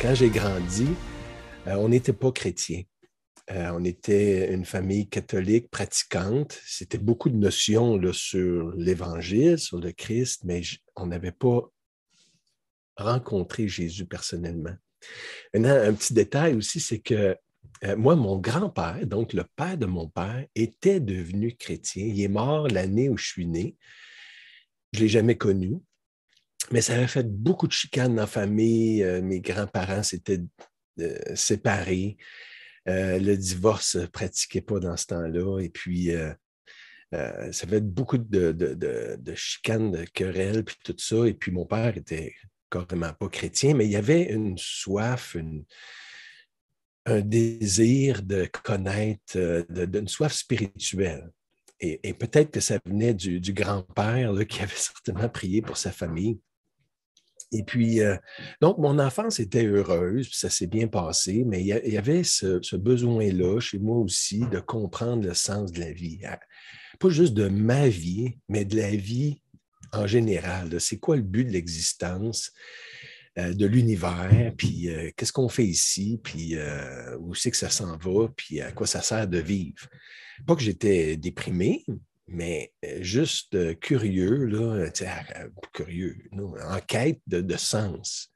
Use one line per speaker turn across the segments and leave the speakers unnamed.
quand j'ai grandi, on n'était pas chrétiens. On était une famille catholique pratiquante. C'était beaucoup de notions là, sur l'Évangile, sur le Christ, mais on n'avait pas rencontré Jésus personnellement. Maintenant, un petit détail aussi, c'est que moi, mon grand-père, donc le père de mon père, était devenu chrétien. Il est mort l'année où je suis né. Je ne l'ai jamais connu, mais ça avait fait beaucoup de chicanes dans la famille. Mes grands-parents s'étaient séparés. Le divorce ne se pratiquait pas dans ce temps-là. Et puis, ça fait beaucoup de chicanes, de querelles, puis tout ça. Et puis, mon père était carrément pas chrétien, mais il y avait une soif, un désir de connaître, d'une soif spirituelle. Et peut-être que ça venait du grand-père là, qui avait certainement prié pour sa famille. Et puis, donc, mon enfance était heureuse, puis ça s'est bien passé, mais il y avait ce besoin-là chez moi aussi de comprendre le sens de la vie. Pas juste de ma vie, mais de la vie en général. C'est quoi le but de l'existence, de l'univers, puis qu'est-ce qu'on fait ici, puis où c'est que ça s'en va, puis à quoi ça sert de vivre. Pas que j'étais déprimé, mais juste curieux, là, curieux, non, en quête de sens.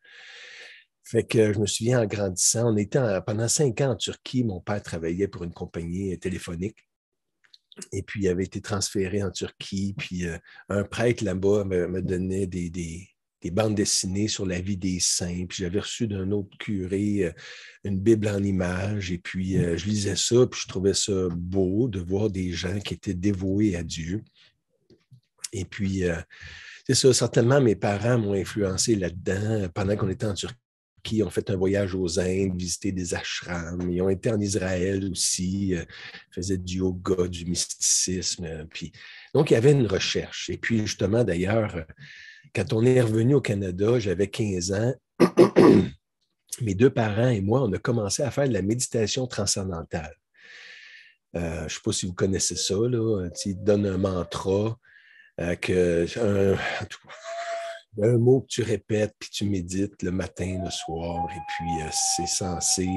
Fait que je me souviens en grandissant, on était pendant 5 ans en Turquie, mon père travaillait pour une compagnie téléphonique et puis il avait été transféré en Turquie, puis un prêtre là-bas me donnait des bandes dessinées sur la vie des saints, puis j'avais reçu d'un autre curé une Bible en images, et puis je lisais ça, puis je trouvais ça beau de voir des gens qui étaient dévoués à Dieu. Et puis, c'est ça, certainement mes parents m'ont influencé là-dedans. Pendant qu'on était en Turquie, ils ont fait un voyage aux Indes, visité des ashrams. Ils ont été en Israël aussi, faisaient du yoga, du mysticisme. Puis, donc, il y avait une recherche. Et puis, justement, d'ailleurs, quand on est revenu au Canada, j'avais 15 ans. Mes deux parents et moi, on a commencé à faire de la méditation transcendantale. Je ne sais pas si vous connaissez ça, là. Ils te donnent un mantra, un mot que tu répètes, puis tu médites le matin, le soir, et puis c'est censé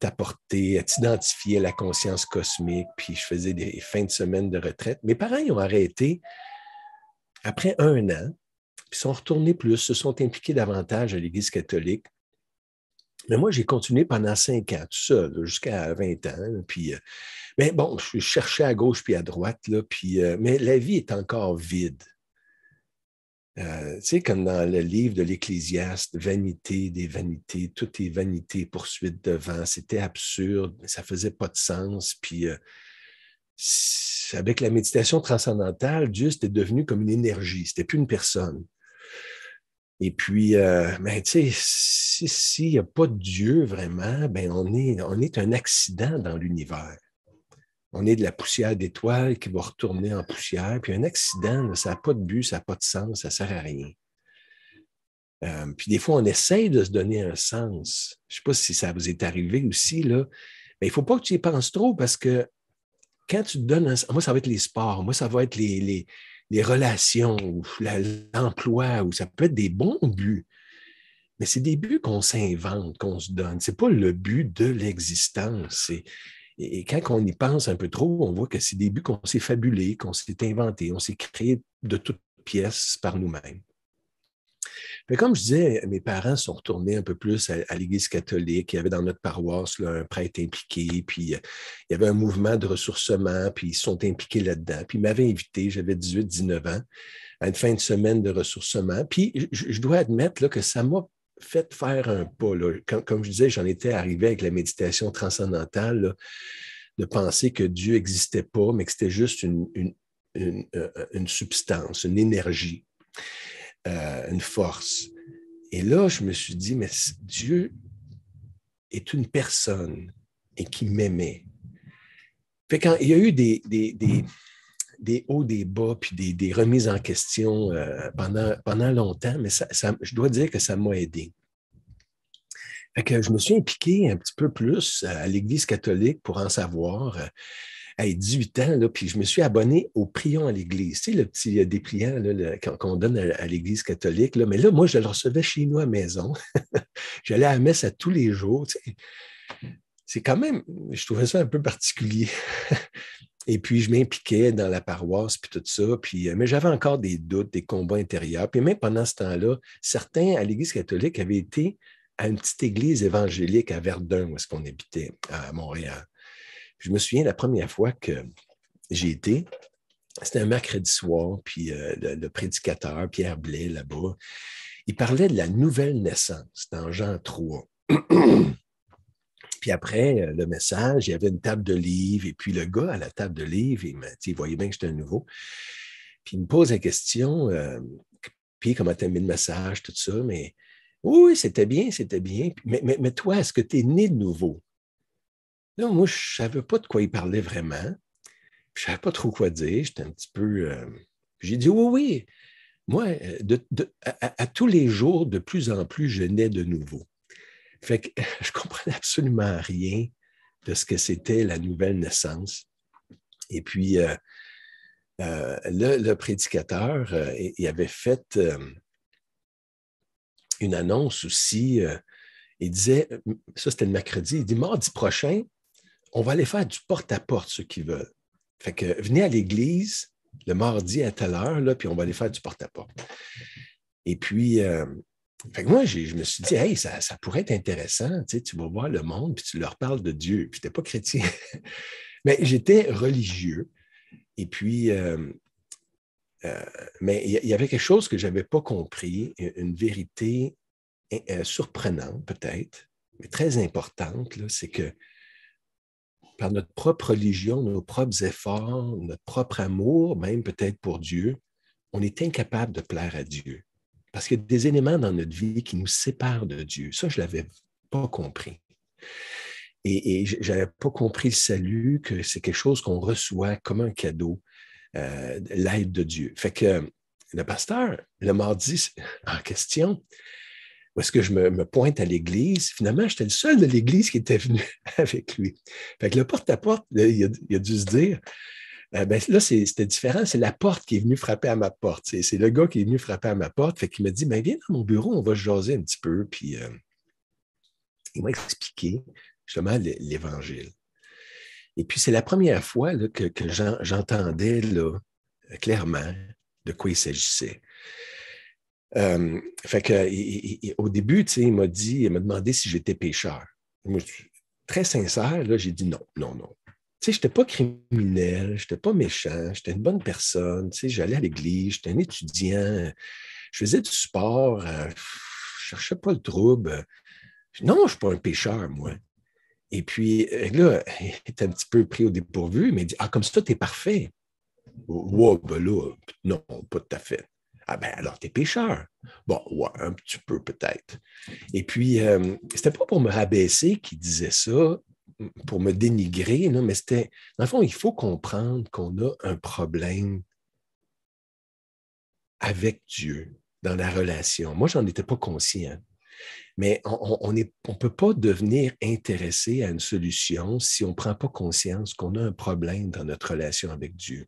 t'apporter, t'identifier à la conscience cosmique. Puis je faisais des fins de semaine de retraite. Mes parents, ils ont arrêté après 1 an, puis sont retournés plus, se sont impliqués davantage à l'Église catholique. Mais moi, j'ai continué pendant 5 ans, tout ça, là, jusqu'à 20 ans. Là, puis, mais bon, je cherchais à gauche puis à droite, là, puis, mais la vie est encore vide. Tu sais, comme dans le livre de l'Ecclésiaste, vanité des vanités, tout est vanité, poursuite de vent. C'était absurde, ça faisait pas de sens. Puis, avec la méditation transcendantale, Dieu était devenu comme une énergie, c'était plus une personne. Et puis, ben, tu sais, s'il n'y a pas de Dieu vraiment, ben, on est un accident dans l'univers. On est de la poussière d'étoiles qui va retourner en poussière. Puis un accident, là, ça n'a pas de but, ça n'a pas de sens, ça ne sert à rien. Puis des fois, on essaye de se donner un sens. Je ne sais pas si ça vous est arrivé aussi, là, mais il ne faut pas que tu y penses trop parce que quand tu te donnes un sens, moi, ça va être les sports, moi, ça va être les relations, ou l'emploi, ou ça peut être des bons buts. Mais c'est des buts qu'on s'invente, qu'on se donne. Ce n'est pas le but de l'existence. Et quand on y pense un peu trop, on voit que c'est des buts qu'on s'est fabulés, qu'on s'est inventés, on s'est créés de toutes pièces par nous-mêmes. Mais comme je disais, mes parents sont retournés un peu plus à l'Église catholique. Il y avait dans notre paroisse là, un prêtre impliqué, puis il y avait un mouvement de ressourcement, puis ils sont impliqués là-dedans. Puis ils m'avaient invité, j'avais 18-19 ans, à une fin de semaine de ressourcement. Puis je dois admettre là, que ça m'a fait faire un pas. Là. Comme je disais, j'en étais arrivé avec la méditation transcendantale, là, de penser que Dieu n'existait pas, mais que c'était juste une substance, une énergie, une force. Et là, je me suis dit, mais Dieu est une personne et qui m'aimait. Fait quand il y a eu des hauts, des bas, puis des remises en question pendant longtemps, mais je dois dire que ça m'a aidé. Fait que je me suis impliqué un petit peu plus à l'Église catholique pour en savoir. Hey, 18 ans, là, puis je me suis abonné au Prions à l'Église. Tu sais, le petit dépliant là, qu'on donne à l'Église catholique. Là. Mais là, moi, je le recevais chez nous à la maison. J'allais à la messe à tous les jours. Tu sais. C'est quand même, je trouvais ça un peu particulier. Et puis, je m'impliquais dans la paroisse, puis tout ça. Puis, mais j'avais encore des doutes, des combats intérieurs. Puis même pendant ce temps-là, certains à l'Église catholique avaient été à une petite église évangélique à Verdun, où est-ce qu'on habitait, à Montréal. Je me souviens la première fois que j'ai été, c'était un mercredi soir, puis le prédicateur, Pierre Blais, là-bas, il parlait de la nouvelle naissance dans Jean 3. Puis après le message, il y avait une table de livres, et puis le gars à la table de livres, il voyait bien que j'étais un nouveau. Puis il me pose la question, puis comment t'as mis le message, tout ça, mais oui, c'était bien, c'était bien. Mais toi, est-ce que tu es né de nouveau? Là, moi, je ne savais pas de quoi il parlait vraiment. Je ne savais pas trop quoi dire. J'étais un petit peu. J'ai dit oui, oui. Moi, à tous les jours, de plus en plus, je nais de nouveau. Fait que je ne comprenais absolument rien de ce que c'était la nouvelle naissance. Et puis, le prédicateur, il avait fait une annonce aussi. Il disait, ça c'était le mercredi, il dit mardi prochain, on va aller faire du porte-à-porte, ceux qui veulent. Fait que venez à l'église le mardi à telle heure, là, puis on va aller faire du porte-à-porte. Et puis, fait que moi, je me suis dit, hey, ça pourrait être intéressant, tu vas voir le monde, puis tu leur parles de Dieu. Puis je n'étais pas chrétien, mais j'étais religieux. Et puis, mais il y avait quelque chose que je n'avais pas compris, une vérité surprenante peut-être, mais très importante, là, c'est que par notre propre religion, nos propres efforts, notre propre amour, même peut-être pour Dieu, on est incapable de plaire à Dieu. Parce qu'il y a des éléments dans notre vie qui nous séparent de Dieu. Ça, je ne l'avais pas compris. Et je n'avais pas compris le salut, que c'est quelque chose qu'on reçoit comme un cadeau, l'aide de Dieu. Fait que le pasteur, le mardi en question, où est-ce que je me pointe à l'église, finalement, j'étais le seul de l'église qui était venu avec lui. Fait que le porte-à-porte, il a dû se dire, ben là, c'était différent. C'est la porte qui est venue frapper à ma porte. C'est le gars qui est venu frapper à ma porte. Fait qu'il m'a dit, ben, viens dans mon bureau, on va se jaser un petit peu. Puis il m'a expliqué justement l'Évangile. Et puis, c'est la première fois là, que j'entendais là, clairement de quoi il s'agissait. Fait que, au début, il m'a demandé si j'étais pécheur. Moi, très sincère, là, j'ai dit non, non, non. Je n'étais pas criminel, je n'étais pas méchant, j'étais une bonne personne, j'allais à l'église, j'étais un étudiant, je faisais du sport, je ne cherchais pas le trouble. Non, je ne suis pas un pécheur, moi. Et puis là, il était un petit peu pris au dépourvu, mais il dit, ah, comme ça, tu es parfait. Ouais, ben là, non, pas tout à fait. Ah ben alors, t'es pécheur. Bon, ouais, un petit peu peut-être. Et puis, c'était pas pour me rabaisser qu'il disait ça, pour me dénigrer, non, mais c'était, dans le fond, il faut comprendre qu'on a un problème avec Dieu dans la relation. Moi, j'en étais pas conscient. Mais on ne peut pas devenir intéressé à une solution si on ne prend pas conscience qu'on a un problème dans notre relation avec Dieu.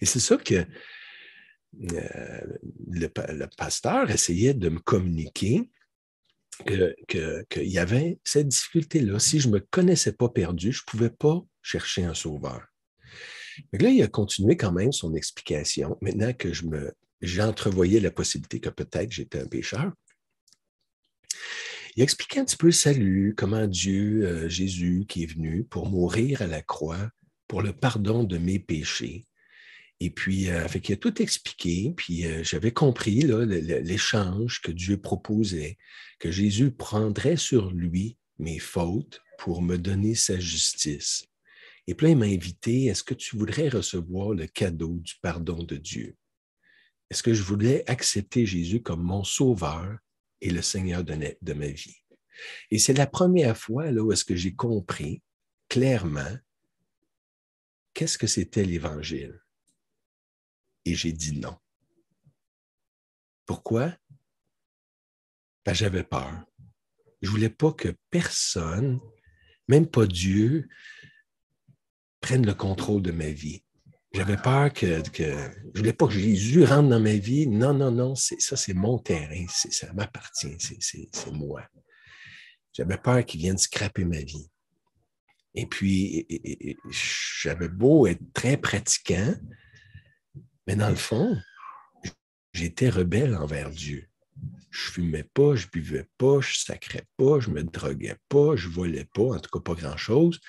Et c'est ça que le pasteur essayait de me communiquer, qu'il y avait cette difficulté-là. Si je ne me connaissais pas perdu, je ne pouvais pas chercher un sauveur. Donc là, il a continué quand même son explication. Maintenant que j'entrevoyais la possibilité que peut-être j'étais un pécheur, il a expliqué un petit peu le salut, comment Dieu, Jésus, qui est venu pour mourir à la croix, pour le pardon de mes péchés. Et puis, fait qu'il a tout expliqué, puis j'avais compris là, l'échange que Dieu proposait, que Jésus prendrait sur lui mes fautes pour me donner sa justice. Et puis là, il m'a invité, est-ce que tu voudrais recevoir le cadeau du pardon de Dieu? Est-ce que je voulais accepter Jésus comme mon sauveur et le Seigneur de ma vie? Et c'est la première fois là, où est-ce que j'ai compris clairement qu'est-ce que c'était l'Évangile. Et j'ai dit non. Pourquoi? Parce que j'avais peur. Je ne voulais pas que personne, même pas Dieu, prenne le contrôle de ma vie. J'avais peur je voulais pas que Jésus rentre dans ma vie. Non, non, non, ça, c'est mon terrain. Ça m'appartient. C'est moi. J'avais peur qu'il vienne scraper ma vie. Et puis, j'avais beau être très pratiquant, mais dans le fond, j'étais rebelle envers Dieu. Je fumais pas, je buvais pas, je sacrais pas, je me droguais pas, je volais pas, en tout cas pas grand-chose.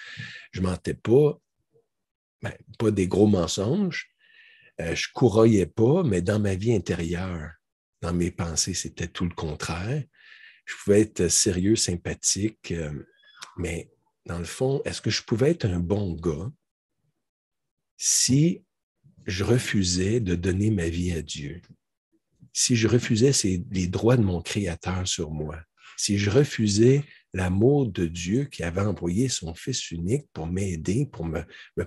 Je mentais pas, pas des gros mensonges. Je couraillais pas, mais dans ma vie intérieure, dans mes pensées, c'était tout le contraire. Je pouvais être sérieux, sympathique, mais dans le fond, est-ce que je pouvais être un bon gars si je refusais de donner ma vie à Dieu? Si je refusais les droits de mon Créateur sur moi, si je refusais l'amour de Dieu qui avait envoyé son Fils unique pour m'aider, pour me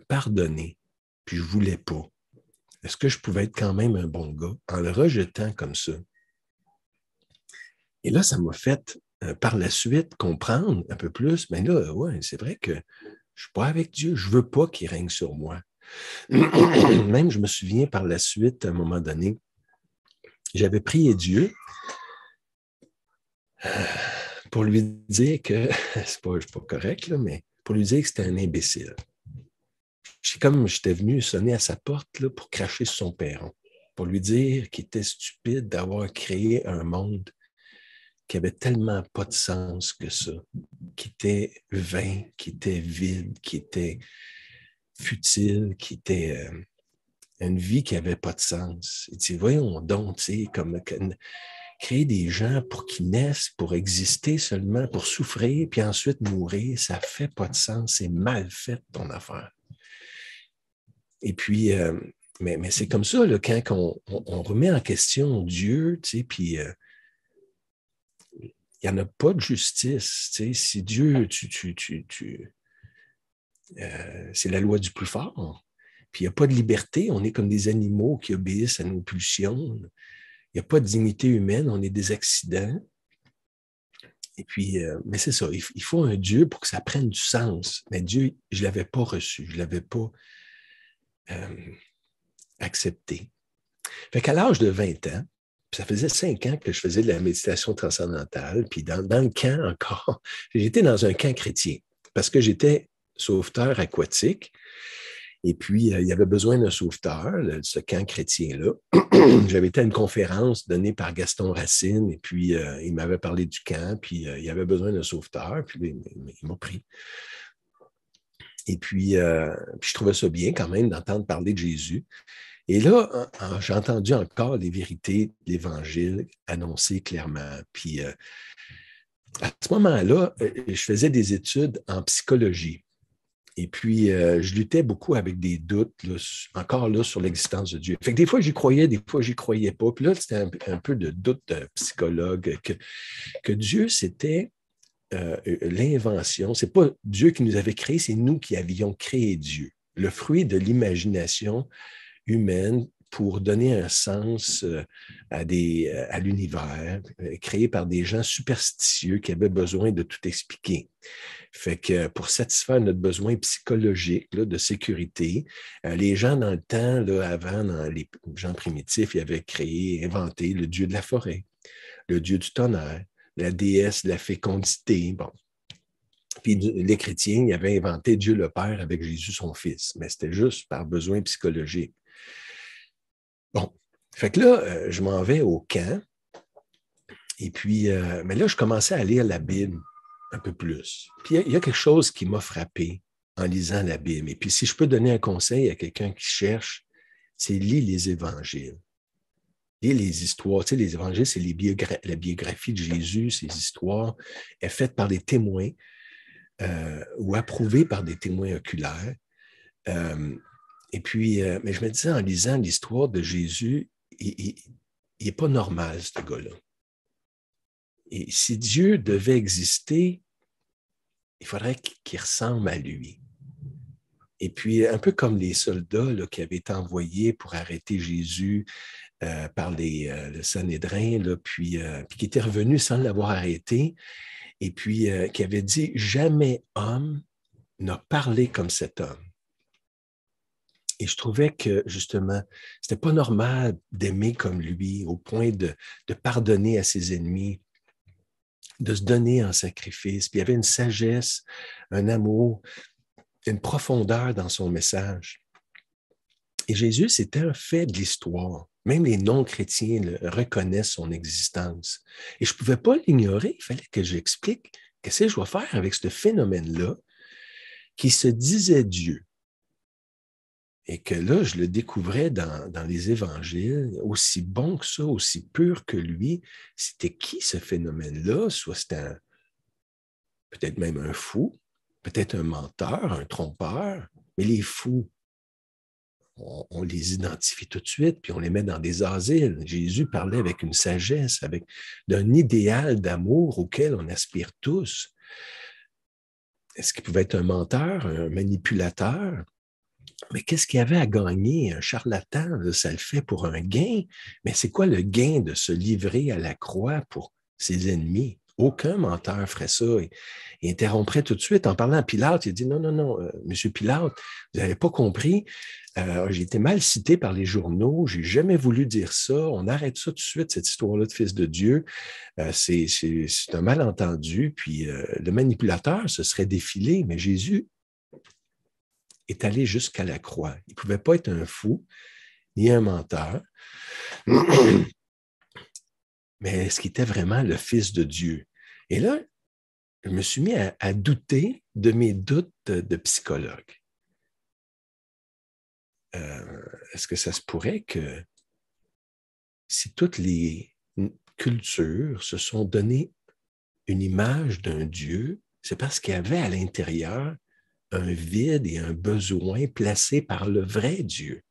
pardonner, puis je ne voulais pas, est-ce que je pouvais être quand même un bon gars en le rejetant comme ça? Et là, ça m'a fait, par la suite, comprendre un peu plus, mais là, ouais, c'est vrai que je ne suis pas avec Dieu, je ne veux pas qu'il règne sur moi. Même, je me souviens par la suite, à un moment donné, j'avais prié Dieu pour lui dire que, c'est pas correct, là, mais pour lui dire que c'était un imbécile. C'est comme j'étais venu sonner à sa porte là, pour cracher sur son perron, pour lui dire qu'il était stupide d'avoir créé un monde qui avait tellement pas de sens que ça, qui était vain, qui était vide, qui était futile, qui était une vie qui n'avait pas de sens. Il dit, voyons donc, tu sais, comme créer des gens pour qu'ils naissent, pour exister seulement, pour souffrir, puis ensuite mourir, ça ne fait pas de sens, c'est mal fait ton affaire. Et puis, mais c'est comme ça, là, quand on remet en question Dieu, tu sais, puis il n'y en a pas de justice. Tu sais, si Dieu, c'est la loi du plus fort, puis il n'y a pas de liberté, on est comme des animaux qui obéissent à nos pulsions. Il n'y a pas de dignité humaine, on est des accidents. Et puis, mais c'est ça, il faut un Dieu pour que ça prenne du sens. Mais Dieu, je ne l'avais pas reçu, je ne l'avais pas accepté. Fait qu'à l'âge de 20 ans, ça faisait 5 ans que je faisais de la méditation transcendantale, puis dans le camp encore, j'étais dans un camp chrétien parce que j'étais sauveteur aquatique. Et puis, il y avait besoin d'un sauveteur, ce camp chrétien-là. J'avais été à une conférence donnée par Gaston Racine, et puis il m'avait parlé du camp, puis il y avait besoin d'un sauveteur, puis il m'a pris. Et puis, je trouvais ça bien quand même d'entendre parler de Jésus. Et là, j'ai entendu encore les vérités de l'Évangile annoncées clairement. Puis, à ce moment-là, je faisais des études en psychologie. Et puis, je luttais beaucoup avec des doutes, là, encore là, sur l'existence de Dieu. Fait que des fois, j'y croyais, des fois, j'y croyais pas. Puis là, c'était un peu de doute de psychologue que Dieu, c'était l'invention. C'est pas Dieu qui nous avait créés, c'est nous qui avions créé Dieu. Le fruit de l'imagination humaine pour donner un sens à l'univers, créé par des gens superstitieux qui avaient besoin de tout expliquer. Fait que pour satisfaire notre besoin psychologique là, de sécurité, les gens dans le temps, là, avant, dans les gens primitifs, ils avaient créé, inventé le dieu de la forêt, le dieu du tonnerre, la déesse de la fécondité. Bon. Puis les chrétiens, ils avaient inventé Dieu le Père avec Jésus son Fils, mais c'était juste par besoin psychologique. Bon, fait que là, je m'en vais au camp, et puis, mais là, je commençais à lire la Bible un peu plus. Puis il y a quelque chose qui m'a frappé en lisant la Bible. Et puis si je peux donner un conseil à quelqu'un qui cherche, c'est lire les évangiles. Lire les histoires. Tu sais, les évangiles, c'est la biographie de Jésus, ces histoires est faite par des témoins ou approuvée par des témoins oculaires. Et puis, mais je me disais, en lisant l'histoire de Jésus, il n'est pas normal, ce gars-là. Et si Dieu devait exister, il faudrait qu'il ressemble à lui. Et puis, un peu comme les soldats là, qui avaient été envoyés pour arrêter Jésus par le Sanhédrin, là, puis qui étaient revenus sans l'avoir arrêté, et puis qui avaient dit « Jamais homme n'a parlé comme cet homme ». Et je trouvais que, justement, c'était pas normal d'aimer comme lui, au point de pardonner à ses ennemis, de se donner en sacrifice. Puis il y avait une sagesse, un amour, une profondeur dans son message. Et Jésus, c'était un fait de l'histoire. Même les non-chrétiens reconnaissent son existence. Et je ne pouvais pas l'ignorer. Il fallait que j'explique qu'est-ce que je dois faire avec ce phénomène-là qui se disait Dieu. Et que là, je le découvrais dans les évangiles, aussi bon que ça, aussi pur que lui. C'était qui ce phénomène-là? Soit c'était peut-être même un fou, peut-être un menteur, un trompeur, mais les fous, on les identifie tout de suite, puis on les met dans des asiles. Jésus parlait avec une sagesse, d'un idéal d'amour auquel on aspire tous. Est-ce qu'il pouvait être un menteur, un manipulateur? Mais qu'est-ce qu'il y avait à gagner? Un charlatan, là, ça le fait pour un gain. Mais c'est quoi le gain de se livrer à la croix pour ses ennemis? Aucun menteur ferait ça. Il interromprait tout de suite en parlant à Pilate. Il dit non, non, non, Monsieur Pilate, vous n'avez pas compris. J'ai été mal cité par les journaux. J'ai jamais voulu dire ça. On arrête ça tout de suite, cette histoire-là de Fils de Dieu. C'est un malentendu. Puis le manipulateur se serait défilé, mais Jésus est allé jusqu'à la croix. Il ne pouvait pas être un fou, ni un menteur, mais est-ce qu'il était vraiment le Fils de Dieu? Et là, je me suis mis à douter de mes doutes de psychologue. Est-ce que ça se pourrait que si toutes les cultures se sont donné une image d'un Dieu, c'est parce qu'il y avait à l'intérieur un vide et un besoin placé par le vrai Dieu,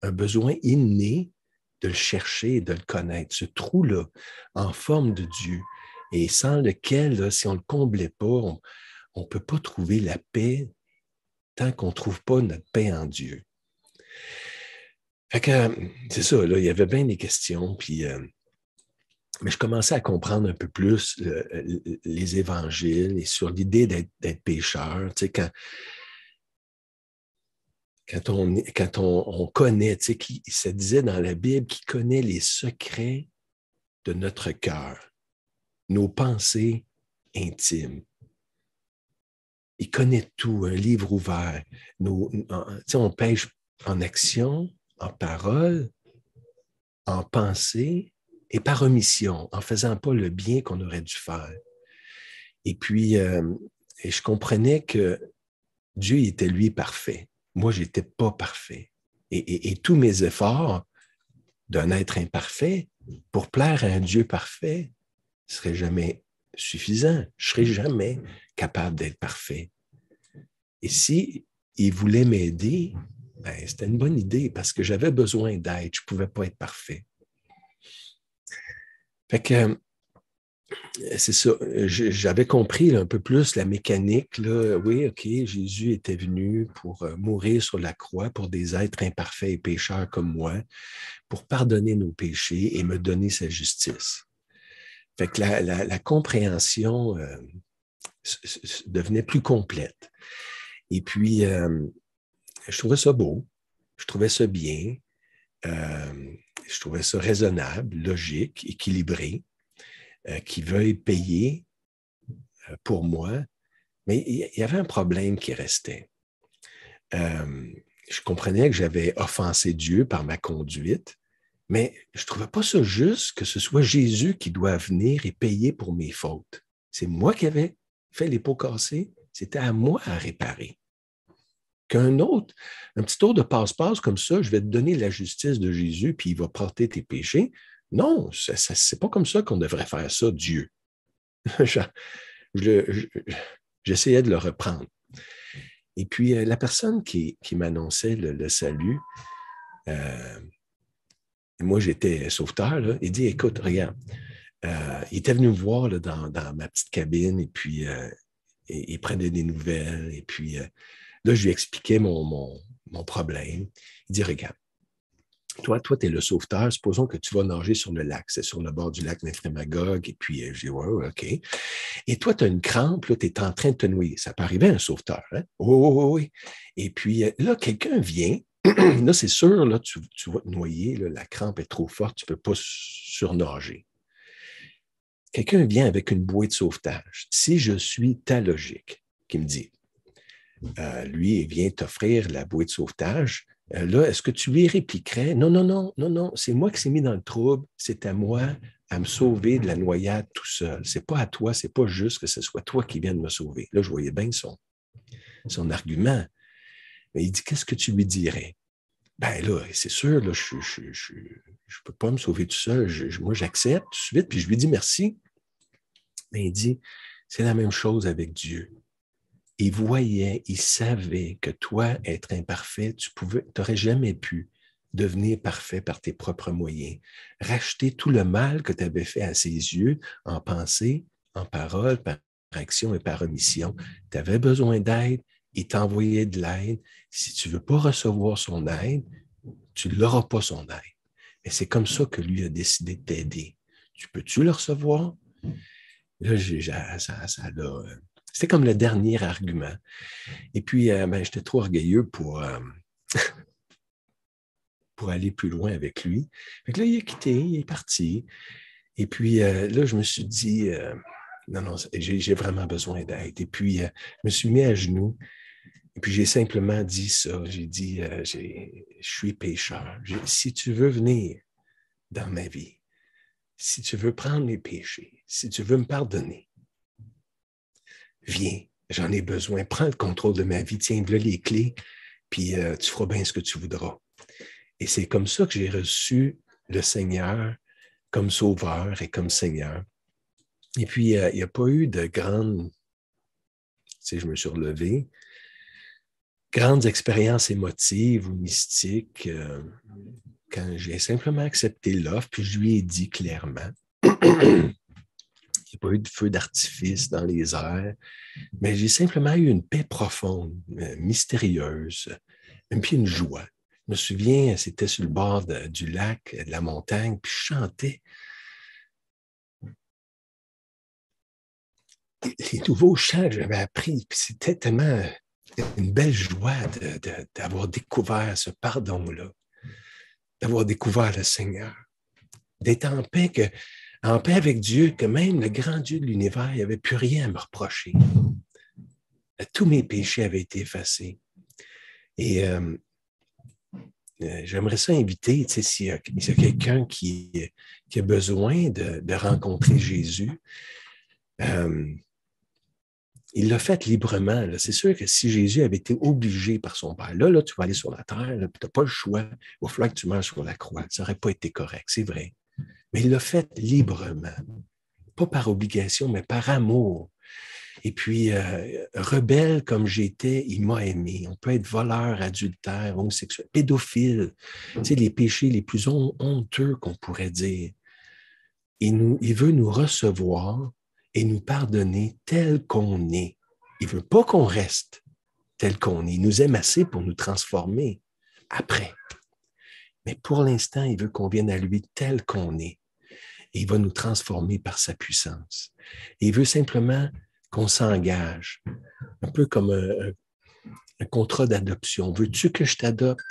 un besoin inné de le chercher et de le connaître, ce trou-là en forme de Dieu, et sans lequel, là, si on ne le comblait pas, on ne peut pas trouver la paix tant qu'on ne trouve pas notre paix en Dieu. Fait que, c'est ça, là, il y avait bien des questions, puis mais je commençais à comprendre un peu plus les évangiles et sur l'idée d'être pécheur. Tu sais, quand on connaît, tu sais, ça disait dans la Bible qu'il connaît les secrets de notre cœur, nos pensées intimes. Il connaît tout, un livre ouvert. Tu sais, on pêche en action, en parole, en pensée et par omission, en ne faisant pas le bien qu'on aurait dû faire. Et puis, et je comprenais que Dieu était lui parfait. Moi, je n'étais pas parfait. Et tous mes efforts d'un être imparfait pour plaire à un Dieu parfait ne seraient jamais suffisants. Je ne serais jamais capable d'être parfait. Et si il voulait m'aider, ben, c'était une bonne idée parce que j'avais besoin d'aide. Je ne pouvais pas être parfait. Fait que c'est ça. J'avais compris là, un peu plus la mécanique. Là. Oui, OK, Jésus était venu pour mourir sur la croix pour des êtres imparfaits et pécheurs comme moi, pour pardonner nos péchés et me donner sa justice. Fait que la compréhension devenait plus complète. Et puis, je trouvais ça beau, je trouvais ça bien, je trouvais ça raisonnable, logique, équilibré, qui veuille payer pour moi. Mais il y avait un problème qui restait. Je comprenais que j'avais offensé Dieu par ma conduite, mais je ne trouvais pas ça juste que ce soit Jésus qui doit venir et payer pour mes fautes. C'est moi qui avais fait les pots cassés, c'était à moi à réparer. Qu'un autre, un petit tour de passe-passe comme ça, je vais te donner la justice de Jésus, puis il va porter tes péchés. Non, c'est pas comme ça qu'on devrait faire ça, Dieu. J'essayais de le reprendre. Et puis, la personne qui m'annonçait le salut, moi, j'étais sauveteur, là, il dit, écoute, regarde, il était venu me voir là, dans ma petite cabine, et puis il prenait des nouvelles, et puis là, je lui expliquais mon problème. Il dit, regarde, Toi, tu es le sauveteur. Supposons que tu vas nager sur le lac. C'est sur le bord du lac Néphramagogue. Et puis, je dis, ouais, OK. Et toi, tu as une crampe, tu es en train de te noyer. Ça peut arriver à un sauveteur. Hein? Oui. Et puis, là, quelqu'un vient. Là, c'est sûr, là, tu vas te noyer. Là, la crampe est trop forte. Tu ne peux pas surnager. Quelqu'un vient avec une bouée de sauvetage. Si je suis ta logique, qui me dit, lui, il vient t'offrir la bouée de sauvetage, là, est-ce que tu lui répliquerais? Non, c'est moi qui s'est mis dans le trouble, c'est à moi à me sauver de la noyade tout seul. C'est pas à toi, c'est pas juste que ce soit toi qui viennes me sauver. Là, je voyais bien son argument. Mais il dit, qu'est-ce que tu lui dirais? Ben là, c'est sûr, là, je ne peux pas me sauver tout seul. Moi, j'accepte tout de suite, puis je lui dis merci. Mais il dit, c'est la même chose avec Dieu. Il voyait, il savait que toi, être imparfait, tu n'aurais jamais pu devenir parfait par tes propres moyens. Racheter tout le mal que tu avais fait à ses yeux, en pensée, en parole, par action et par omission. Tu avais besoin d'aide, il t'envoyait de l'aide. Si tu ne veux pas recevoir son aide, tu n'auras pas son aide. Et c'est comme ça que lui a décidé de t'aider. Tu peux-tu le recevoir? Là, c'était comme le dernier argument. Et puis, j'étais trop orgueilleux pour aller plus loin avec lui. Fait que là, il a quitté, il est parti. Et puis, là, je me suis dit, non, j'ai vraiment besoin d'aide. Et puis, je me suis mis à genoux. Et puis, j'ai simplement dit ça. J'ai dit, je suis pécheur. Si tu veux venir dans ma vie, si tu veux prendre mes péchés, si tu veux me pardonner, viens, j'en ai besoin. Prends le contrôle de ma vie. Tiens, voilà les clés, puis tu feras bien ce que tu voudras. Et c'est comme ça que j'ai reçu le Seigneur comme Sauveur et comme Seigneur. Et puis, il n'y a pas eu de grandes, je me suis relevé, grandes expériences émotives ou mystiques quand j'ai simplement accepté l'offre, puis je lui ai dit clairement, il n'y a pas eu de feu d'artifice dans les airs, mais j'ai simplement eu une paix profonde, mystérieuse, et puis une joie. Je me souviens, c'était sur le bord du lac, de la montagne, puis je chantais. Les nouveaux chants que j'avais appris, puis c'était tellement une belle joie d'avoir découvert ce pardon-là, d'avoir découvert le Seigneur, d'être en paix avec Dieu, que même le grand Dieu de l'univers, il n'y avait plus rien à me reprocher. Tous mes péchés avaient été effacés. Et j'aimerais ça inviter, s'il y a quelqu'un qui a besoin de rencontrer Jésus, il l'a fait librement. Là. C'est sûr que si Jésus avait été obligé par son Père, là tu vas aller sur la terre, tu n'as pas le choix, il va falloir que tu meurs sur la croix. Ça n'aurait pas été correct, c'est vrai. Mais il l'a fait librement. Pas par obligation, mais par amour. Et puis, rebelle comme j'étais, il m'a aimé. On peut être voleur, adultère, homosexuel, pédophile, les péchés les plus honteux qu'on pourrait dire. Il veut nous recevoir et nous pardonner tel qu'on est. Il ne veut pas qu'on reste tel qu'on est. Il nous aime assez pour nous transformer après. Mais pour l'instant, il veut qu'on vienne à lui tel qu'on est. Et il va nous transformer par sa puissance. Et il veut simplement qu'on s'engage, un peu comme un contrat d'adoption. Veux-tu que je t'adopte?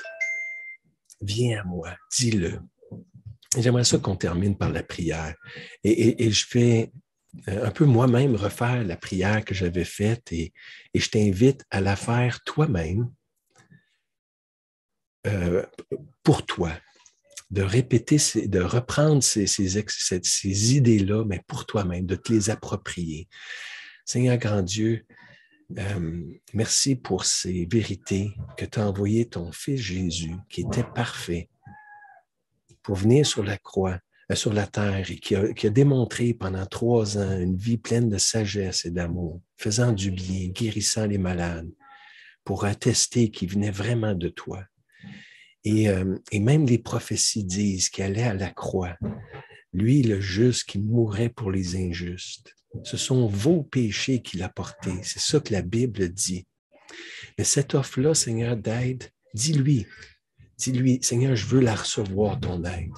Viens à moi, dis-le. J'aimerais ça qu'on termine par la prière. Et je vais un peu moi-même refaire la prière que j'avais faite et je t'invite à la faire toi-même pour toi, de répéter, de reprendre ces idées-là, mais pour toi-même, de te les approprier. Seigneur grand Dieu, merci pour ces vérités que tu as envoyé ton Fils Jésus, qui était parfait, pour venir sur la croix, sur la terre, et qui a démontré pendant 3 ans une vie pleine de sagesse et d'amour, faisant du bien, guérissant les malades, pour attester qu'il venait vraiment de toi. Et même les prophéties disent qu'il allait à la croix. Lui, le juste, qui mourrait pour les injustes. Ce sont vos péchés qu'il a portés. C'est ça que la Bible dit. Mais cette offre-là, Seigneur, d'aide, dis-lui, Dis-lui, Seigneur, je veux la recevoir, ton aide.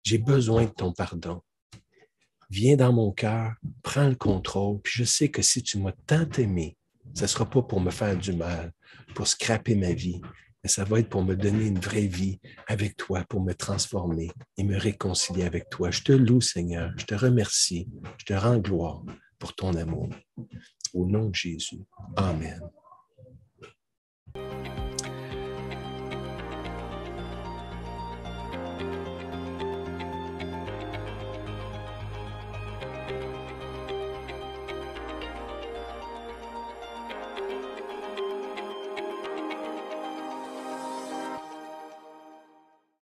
J'ai besoin de ton pardon. Viens dans mon cœur, prends le contrôle, puis je sais que si tu m'as tant aimé, ce ne sera pas pour me faire du mal, pour scraper ma vie, mais ça va être pour me donner une vraie vie avec toi, pour me transformer et me réconcilier avec toi. Je te loue, Seigneur, je te remercie, je te rends gloire pour ton amour. Au nom de Jésus. Amen.